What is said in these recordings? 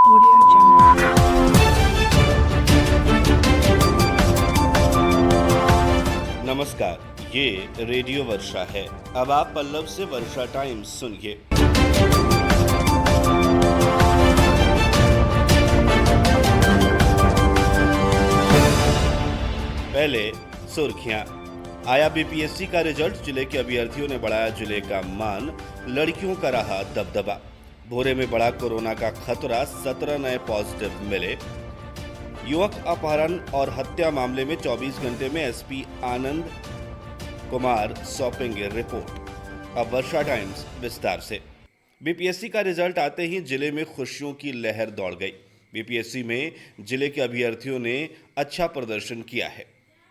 Audio Jungle. नमस्कार, ये radio वर्षा है। अब आप पल्लव से वर्षा टाइम्स सुनिए। पहले सुर्खियां। आया बीपीएससी का रिजल्ट, जिले के अभ्यर्थियों ने बढ़ाया जिले का मान, लड़कियों का रहा दबदबा। भोरे में बढ़ा कोरोना का खतरा, 17 नए पॉजिटिव मिले। युवक अपहरण और हत्या मामले में 24 घंटे में एसपी आनंद कुमार सौंपेंगे रिपोर्ट। अब वर्षा टाइम्स विस्तार से। बीपीएससी का रिजल्ट आते ही जिले में खुशियों की लहर दौड़ गई। बीपीएससी में जिले के अभ्यर्थियों ने अच्छा प्रदर्शन किया है।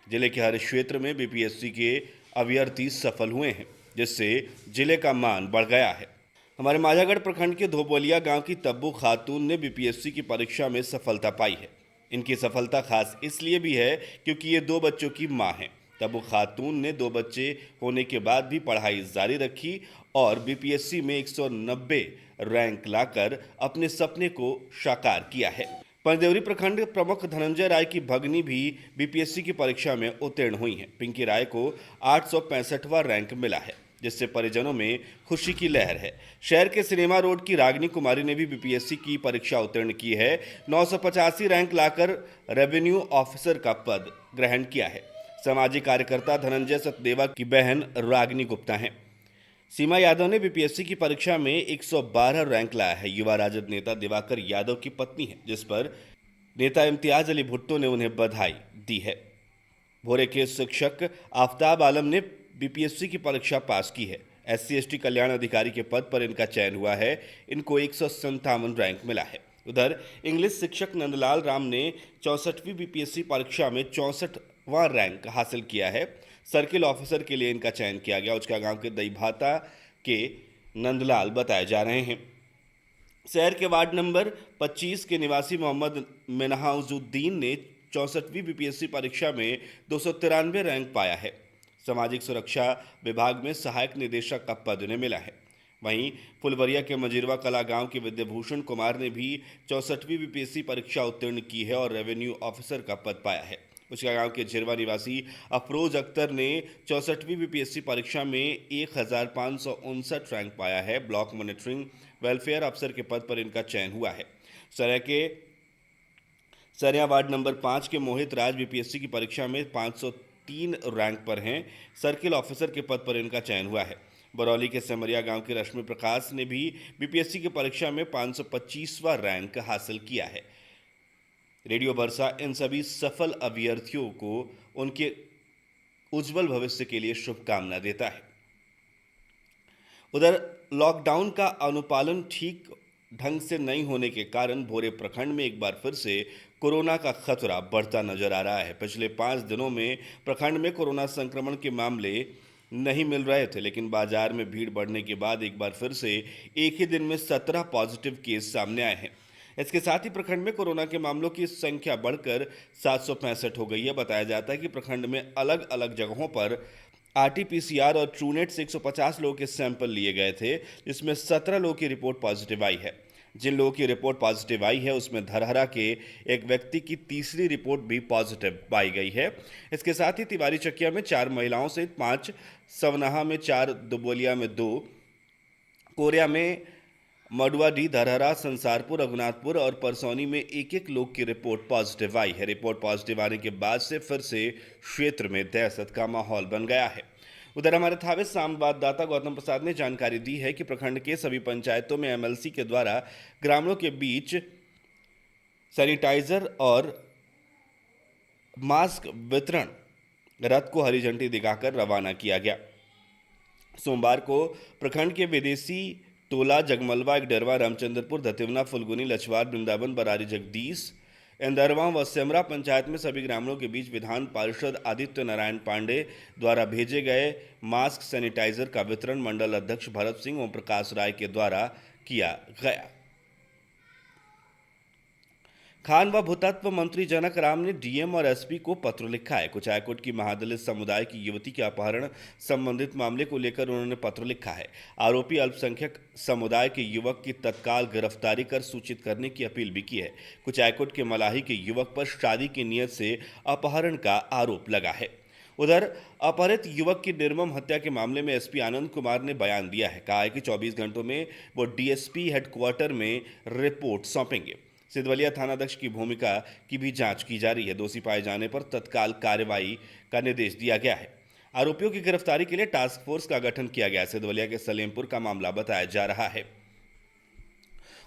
जिले के हर क्षेत्र में बीपीएससी के अभ्यर्थी सफल हुए हैं, जिससे जिले का मान बढ़ गया है। हमारे माझागढ़ प्रखंड के धोबोलिया गांव की तब्बू खातून ने बीपीएससी की परीक्षा में सफलता पाई है। इनकी सफलता खास इसलिए भी है क्योंकि ये 2 बच्चों की मां हैं। तब्बू खातून ने 2 बच्चे होने के बाद भी पढ़ाई जारी रखी और बीपीएससी में 190 रैंक लाकर अपने सपने को साकार किया है। पंजदेवरी प्रखंड प्रमुख धनंजय राय की भगनी भी बीपीएससी की परीक्षा में उत्तीर्ण हुई हैं। पिंकी राय को 865वां रैंक मिला है, जिससे परिजनों में खुशी की लहर है। शहर के सिनेमा रोड की रागिनी कुमारी ने भी बीपीएससी की परीक्षा उत्तीर्ण की है। 985 रैंक लाकर रेवेन्यू ऑफिसर का पद ग्रहण किया है। सामाजिक कार्यकर्ता धनंजय सतदेवा की बहन रागिनी गुप्ता हैं। सीमा यादव ने बीपीएससी की परीक्षा में 112 रैंक लाया है। युवा राजद नेता दिवाकर यादव की पत्नी है, जिस पर नेता इम्तियाज अली भुट्टो ने उन्हें बधाई दी है। भोरे के शिक्षक आफ्ताब आलम ने बीपीएससी की परीक्षा पास की है। एससी/एसटी कल्याण अधिकारी के पद पर इनका चयन हुआ है। इनको 157 रैंक मिला है। उधर इंग्लिश शिक्षक नंदलाल राम ने 64वीं बीपीएससी परीक्षा में 64वां रैंक हासिल किया है। सर्किल ऑफिसर के लिए इनका चयन किया गया। उसका गांव के दईभाता के नंदलाल बताए जा रहे हैं। शहर के वार्ड नंबर 25 के निवासी मोहम्मद मिनहाजुद्दीन ने 64वीं बीपीएससी परीक्षा में 293 रैंक पाया है। सामाजिक सुरक्षा विभाग में सहायक निदेशक का पद उन्हें मिला है। वहीं फुलबरिया के मजिरवा कला गांव के विद्याभूषण कुमार ने भी 64वीं बीपीएससी परीक्षा उत्तीर्ण की है और रेवेन्यू ऑफिसर का पद पाया है। उसका गांव के झिरवा निवासी अफरोज अख्तर ने 64वीं बीपीएससी परीक्षा में 1559 रैंक पाया है। ब्लॉक मॉनिटरिंग वेलफेयर अफसर के पद पर इनका चयन हुआ है। सरिया वार्ड नंबर 5 के मोहित राज बीपीएससी की परीक्षा में 503 रैंक पर हैं। सर्किल ऑफिसर के पद पर इनका चयन हुआ है। बरौली के समरिया गांव के रश्मि प्रकाश ने भी बीपीएससी की परीक्षा में 525वां रैंक हासिल किया है। रेडियो वर्षा इन सभी सफल अभ्यर्थियों को उनके उज्जवल भविष्य के लिए शुभकामना देता है। उधर लॉकडाउन का अनुपालन ठीक ढंग से नहीं होने के कारण भोरे प्रखंड में एक बार फिर से कोरोना का खतरा बढ़ता नजर आ रहा है। पिछले 5 दिनों में प्रखंड में कोरोना संक्रमण के मामले नहीं मिल रहे थे, लेकिन बाजार में भीड़ बढ़ने के बाद एक बार फिर से एक ही दिन में 17 पॉजिटिव केस सामने आए हैं। इसके साथ ही प्रखंड में कोरोना के मामलों की संख्या बढ़कर 765 हो गई है। बताया जाता है कि प्रखंड में अलग अलग जगहों पर आरटीपीसीआर और ट्रूनेट से 150 लोगों के सैंपल लिए गए थे, जिसमें 17 लोगों की रिपोर्ट पॉजिटिव आई है। जिन लोगों की रिपोर्ट पॉजिटिव आई है उसमें धरहरा के एक व्यक्ति की तीसरी रिपोर्ट भी पॉजिटिव पाई गई है। इसके साथ ही तिवारी चकिया में 4 महिलाओं सहित 5, सवनाहा में 4, दुबोलिया में 2, कोरिया में, मडुआडी, धरहरा, संसारपुर, रघुनाथपुर और परसौनी में एक लोग की रिपोर्ट पॉजिटिव आई है। रिपोर्ट पॉजिटिव आने के बाद से फिर से क्षेत्र में दहशत का माहौल बन गया है। उधर हमारे थावे संवाददाता गौतम प्रसाद ने जानकारी दी है कि प्रखंड के सभी पंचायतों में एमएलसी के द्वारा ग्रामीणों के बीच सैनिटाइजर और मास्क वितरण रथ को हरी झंडी दिखाकर रवाना किया गया। सोमवार को प्रखंड के विदेशी टोला, जगमलवा, एकडरवा, रामचंद्रपुर, धतिवना, फुलगुनी, लछवार, वृंदावन, बरारी, जगदीश, इंदरवा व सेमरा पंचायत में सभी ग्रामीणों के बीच विधान पार्षद आदित्य नारायण पांडे द्वारा भेजे गए मास्क सैनिटाइजर का वितरण मंडल अध्यक्ष भरत सिंह ओम प्रकाश राय के द्वारा किया गया। खान व भूतत्व मंत्री जनक राम ने डीएम और एसपी को पत्र लिखा है। कुचायकोट की महादलित समुदाय की युवती के अपहरण संबंधित मामले को लेकर उन्होंने पत्र लिखा है। आरोपी अल्पसंख्यक समुदाय के युवक की तत्काल गिरफ्तारी कर सूचित करने की अपील भी की है। कुचायकोट के मलाही के युवक पर शादी की नीयत से अपहरण का आरोप लगा है। उधर अपहरित युवक की निर्मम हत्या के मामले में एसपी आनंद कुमार ने बयान दिया है। कहा है कि 24 घंटों में वो डीएसपी हेडक्वार्टर में रिपोर्ट सौंपेंगे। सिधवलिया थानाध्यक्ष की भूमिका की भी जांच की जा रही है। दोषी पाए जाने पर तत्काल कार्रवाई का निर्देश दिया गया है। आरोपियों की गिरफ्तारी के लिए टास्क फोर्स का गठन किया गया है। सिधवलिया के सलेमपुर का मामला बताया जा रहा है।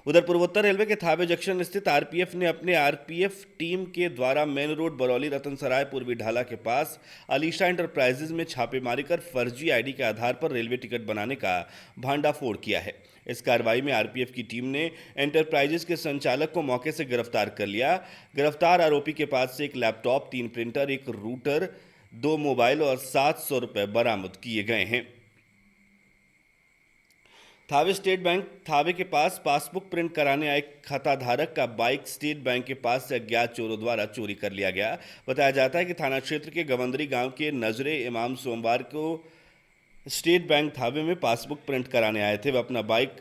उधर पूर्वोत्तर रेलवे के थावे जंक्शन स्थित आरपीएफ ने अपने आरपीएफ टीम के द्वारा मेन रोड बरौली रतनसराय पूर्वी ढाला के पास अलीशा एंटरप्राइजेज में छापेमारी कर फर्जी आईडी के आधार पर रेलवे टिकट बनाने का भांडाफोड़ किया है। इस कार्रवाई में आरपीएफ की टीम ने एंटरप्राइजेज के संचालक को मौके से गिरफ्तार कर लिया। गिरफ्तार आरोपी के पास से एक लैपटॉप, 3 प्रिंटर, एक रूटर, 2 मोबाइल और 700 रुपये बरामद किए गए हैं। थावे स्टेट बैंक थावे के पास पासबुक प्रिंट कराने आए खाताधारक का बाइक स्टेट बैंक के पास से अज्ञात चोरों द्वारा चोरी कर लिया गया। बताया जाता है कि थाना क्षेत्र के गवंदरी गांव के नजरे इमाम सोमवार को स्टेट बैंक थावे में पासबुक प्रिंट कराने आए थे। वह अपना बाइक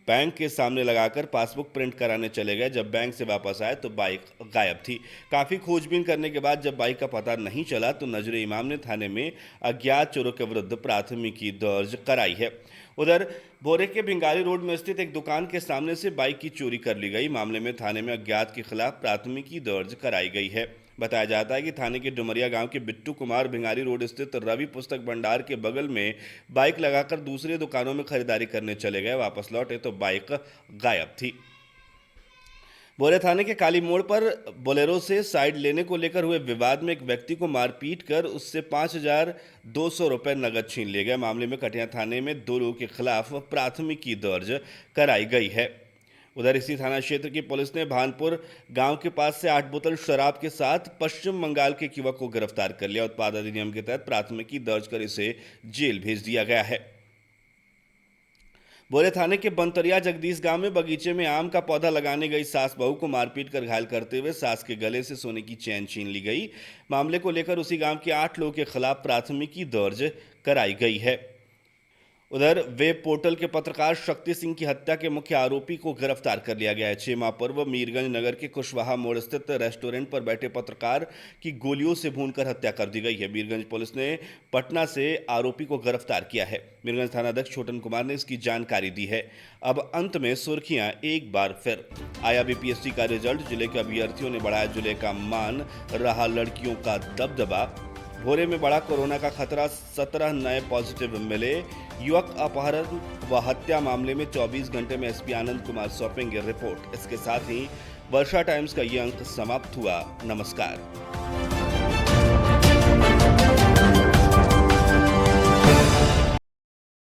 बैंक के सामने लगाकर पासबुक प्रिंट कराने चले गए। जब बैंक से वापस आए तो बाइक गायब थी। काफ़ी खोजबीन करने के बाद जब बाइक का पता नहीं चला तो नजरे इमाम ने थाने में अज्ञात चोरों के विरुद्ध प्राथमिकी दर्ज कराई है। उधर भोरे के भिंगारी रोड में स्थित एक दुकान के सामने से बाइक की चोरी कर ली गई। मामले में थाने में अज्ञात के खिलाफ प्राथमिकी दर्ज कराई गई है। बताया जाता है कि थाने के डुमरिया गांव के बिट्टू कुमार भिंगारी रोड स्थित रवि पुस्तक भंडार के बगल में बाइक लगाकर दूसरे दुकानों में खरीदारी करने चले गए। वापस लौटे तो बाइक गायब थी। बोरे थाने के काली मोड़ पर बोलेरो से साइड लेने को लेकर हुए विवाद में एक व्यक्ति को मारपीट कर उससे 5,200 रुपये नगद छीन लिए गए। मामले में कटिया थाने में 2 लोगों के खिलाफ प्राथमिकी दर्ज कराई गई है। उधर इसी थाना क्षेत्र की पुलिस ने भानपुर गांव के पास से 8 बोतल शराब के साथ पश्चिम बंगाल के एक युवक को गिरफ्तार कर लिया। उत्पाद अधिनियम के तहत प्राथमिकी दर्ज कर इसे जेल भेज दिया गया है। बोरे थाने के बनतरिया जगदीश गांव में बगीचे में आम का पौधा लगाने गई सास बहू को मारपीट कर घायल करते हुए सास के गले से सोने की चेन छीन ली गई। मामले को लेकर उसी गांव के 8 लोगों के खिलाफ प्राथमिकी दर्ज कराई गई है। उधर वेब पोर्टल के पत्रकार शक्ति सिंह की हत्या के मुख्य आरोपी को गिरफ्तार कर लिया गया है। 6 माह पूर्व मीरगंज नगर के कुशवाहा मोड़ स्थित रेस्टोरेंट पर बैठे पत्रकार की गोलियों से भूनकर हत्या कर दी गई है। मीरगंज पुलिस ने पटना से आरोपी को गिरफ्तार किया है। मीरगंज थानाध्यक्ष छोटन कुमार ने इसकी जानकारी दी है। अब अंत में सुर्खियां एक बार फिर। आया बीपीएससी का रिजल्ट, जिले के अभ्यर्थियों ने बढ़ाया जिले का मान, रहा लड़कियों का दबदबा। भोरे में बड़ा कोरोना का खतरा, 17 नए पॉजिटिव मिले। युवक अपहरण व हत्या मामले में 24 घंटे में एसपी आनंद कुमार सौंपेंगे रिपोर्ट। इसके साथ ही वर्षा टाइम्स का ये अंक समाप्त हुआ। नमस्कार।